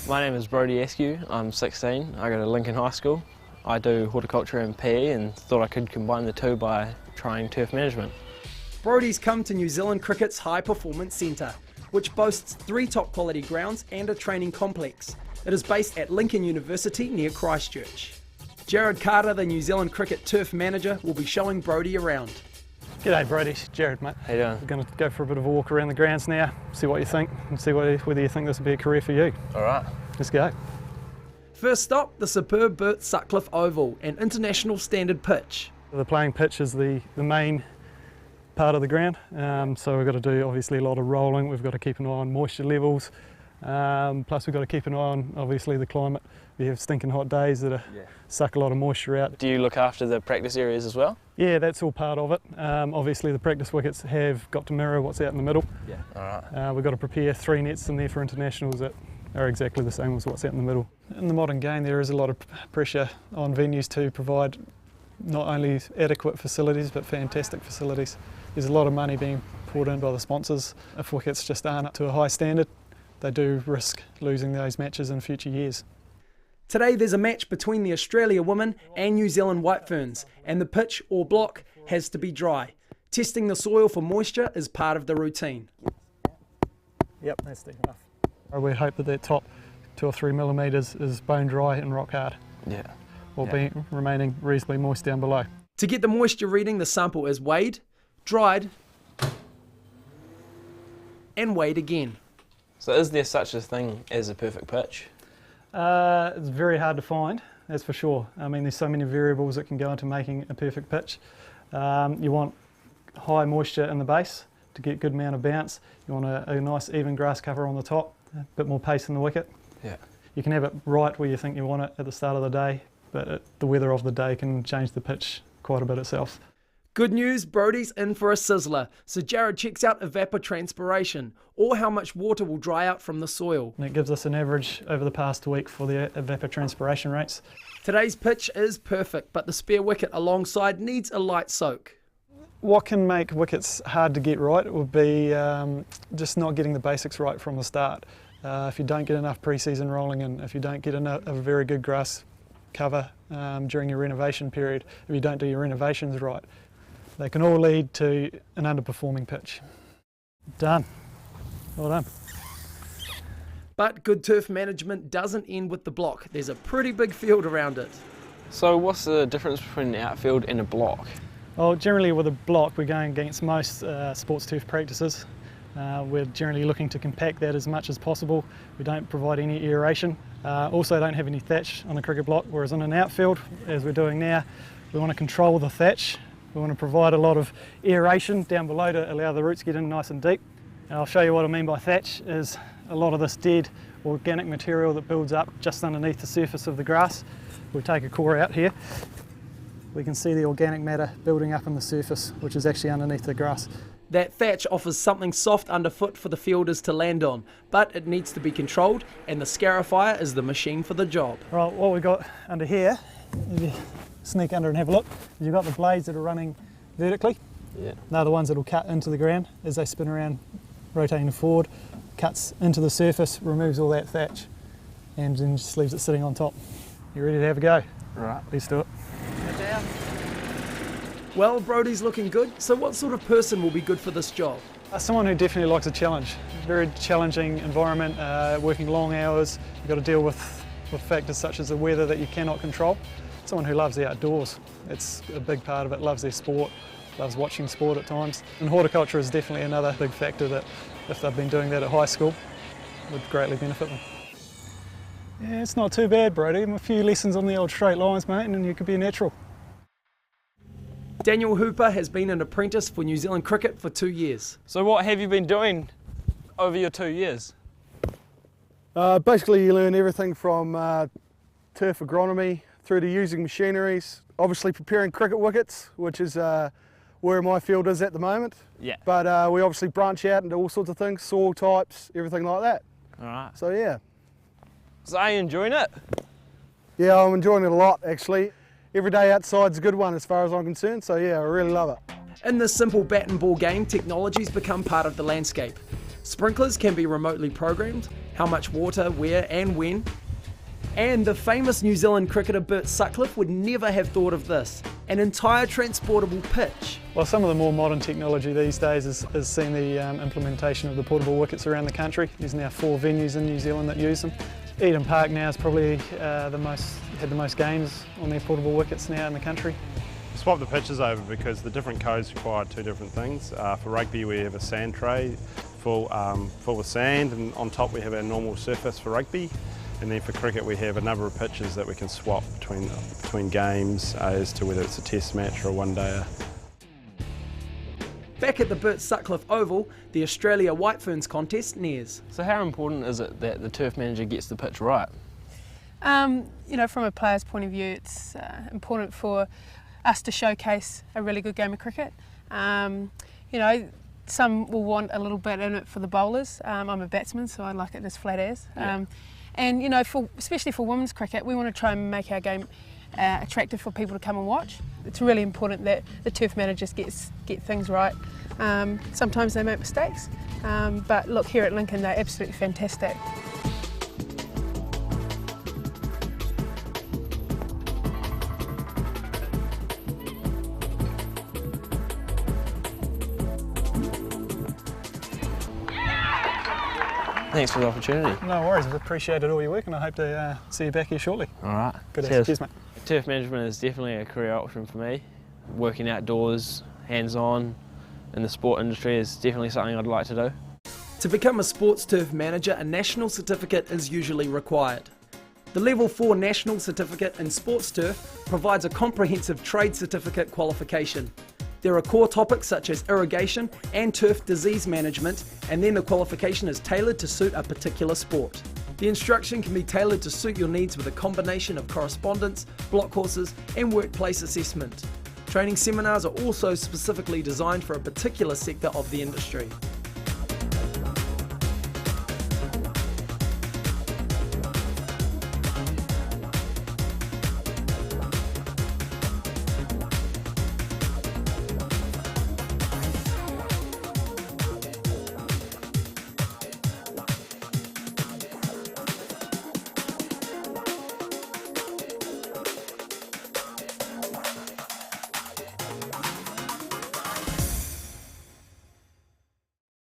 My name is Brodie Askew, I'm 16, I go to Lincoln High School. I do horticulture and PE and thought I could combine the two by trying turf management. Brodie's come to New Zealand Cricket's High Performance Centre, which boasts 3 top quality grounds and a training complex. It is based at Lincoln University near Christchurch. Jared Carter, the New Zealand Cricket turf manager, will be showing Brodie around. G'day Brodie, Jared mate. How you doing? We're going to go for a bit of a walk around the grounds now, see what you think and see whether you think this will be a career for you. Alright. Let's go. First stop, the superb Bert Sutcliffe Oval, an international standard pitch. The playing pitch is the main part of the ground, so we've got to do obviously a lot of rolling, we've got to keep an eye on moisture levels, plus we've got to keep an eye on obviously the climate. We have stinking hot days that suck a lot of moisture out. Do you look after the practice areas as well? Yeah, that's all part of it. Obviously the practice wickets have got to mirror what's out in the middle. Yeah. Alright. We've got to prepare 3 nets in there for internationals that are exactly the same as what's out in the middle. In the modern game there is a lot of pressure on venues to provide not only adequate facilities but fantastic facilities. There's a lot of money being poured in by the sponsors. If wickets just aren't up to a high standard, they do risk losing those matches in future years. Today there's a match between the Australia women and New Zealand White Ferns, and the pitch or block has to be dry. Testing the soil for moisture is part of the routine. Yep, that's deep enough. We hope that top 2 or 3 millimetres is bone dry and rock hard. Yeah. While remaining reasonably moist down below. To get the moisture reading, the sample is weighed, dried, and weighed again. So is there such a thing as a perfect pitch? It's very hard to find, that's for sure. I mean, there's so many variables that can go into making a perfect pitch. You want high moisture in the base to get good amount of bounce. You want a nice even grass cover on the top, a bit more pace in the wicket. Yeah. You can have it right where you think you want it at the start of the day, but the weather of the day can change the pitch quite a bit itself. Good news, Brodie's in for a sizzler, so Jared checks out evapotranspiration, or how much water will dry out from the soil. And it gives us an average over the past week for the evapotranspiration rates. Today's pitch is perfect, but the spare wicket alongside needs a light soak. What can make wickets hard to get right would be just not getting the basics right from the start. If you don't get enough pre-season rolling in, if you don't get a very good grass cover during your renovation period, if you don't do your renovations right, they can all lead to an underperforming pitch. Done. Well done. But good turf management doesn't end with the block. There's a pretty big field around it. So what's the difference between an outfield and a block? Well, generally with a block we're going against most sports turf practices. We're generally looking to compact that as much as possible. We don't provide any aeration. Also don't have any thatch on a cricket block, whereas in an outfield, as we're doing now, we want to control the thatch. We want to provide a lot of aeration down below to allow the roots to get in nice and deep. And I'll show you what I mean by thatch is a lot of this dead organic material that builds up just underneath the surface of the grass. We take a core out here. We can see the organic matter building up in the surface, which is actually underneath the grass. That thatch offers something soft underfoot for the fielders to land on, but it needs to be controlled, and the scarifier is the machine for the job. Right, what we've got under here, if you sneak under and have a look, you've got the blades that are running vertically. Yeah. They're the ones that will cut into the ground as they spin around, rotating forward, cuts into the surface, removes all that thatch, and then just leaves it sitting on top. You ready to have a go? Right. Let's do it. Well, Brodie's looking good, so what sort of person will be good for this job? Someone who definitely likes a challenge. Very challenging environment, working long hours. You've got to deal with factors such as the weather that you cannot control. Someone who loves the outdoors. It's a big part of it, loves their sport, loves watching sport at times. And horticulture is definitely another big factor that, if they've been doing that at high school, would greatly benefit them. Yeah, it's not too bad, Brodie. A few lessons on the old straight lines, mate, and then you could be a natural. Daniel Hooper has been an apprentice for New Zealand Cricket for 2 years. So what have you been doing over your 2 years? Basically you learn everything from turf agronomy through to using machineries, obviously preparing cricket wickets, which is where my field is at the moment. Yeah. But we obviously branch out into all sorts of things, soil types, everything like that. Alright. So yeah. So are you enjoying it? Yeah, I'm enjoying it a lot actually. Every day outside's a good one as far as I'm concerned, so yeah, I really love it. In this simple bat and ball game, technology's become part of the landscape. Sprinklers can be remotely programmed, how much water, where and when. And the famous New Zealand cricketer Bert Sutcliffe would never have thought of this, an entire transportable pitch. Well, some of the more modern technology these days has seen the implementation of the portable wickets around the country. There's now 4 venues in New Zealand that use them. Eden Park now is probably had the most games on their portable wickets now in the country. We swapped the pitches over because the different codes require 2 different things. For rugby we have a sand tray full with sand, and on top we have our normal surface for rugby. And then for cricket we have a number of pitches that we can swap between games as to whether it's a test match or a one-dayer. Back at the Bert Sutcliffe Oval, the Australia White Ferns contest nears. So how important is it that the turf manager gets the pitch right? You know, from a player's point of view, it's important for us to showcase a really good game of cricket. You know, some will want a little bit in it for the bowlers. I'm a batsman, so I like it as flat as. And you know, especially for women's cricket, we want to try and make our game attractive for people to come and watch. It's really important that the turf managers get things right. Sometimes they make mistakes, but look, here at Lincoln they're absolutely fantastic. Thanks for the opportunity. No worries, I've appreciated all your work and I hope to see you back here shortly. All right. Good. Cheers. Cheers, mate. Turf management is definitely a career option for me. Working outdoors, hands-on, in the sport industry is definitely something I'd like to do. To become a sports turf manager, a national certificate is usually required. The Level 4 National Certificate in Sports Turf provides a comprehensive trade certificate qualification. There are core topics such as irrigation and turf disease management, and then the qualification is tailored to suit a particular sport. The instruction can be tailored to suit your needs with a combination of correspondence, block courses and workplace assessment. Training seminars are also specifically designed for a particular sector of the industry.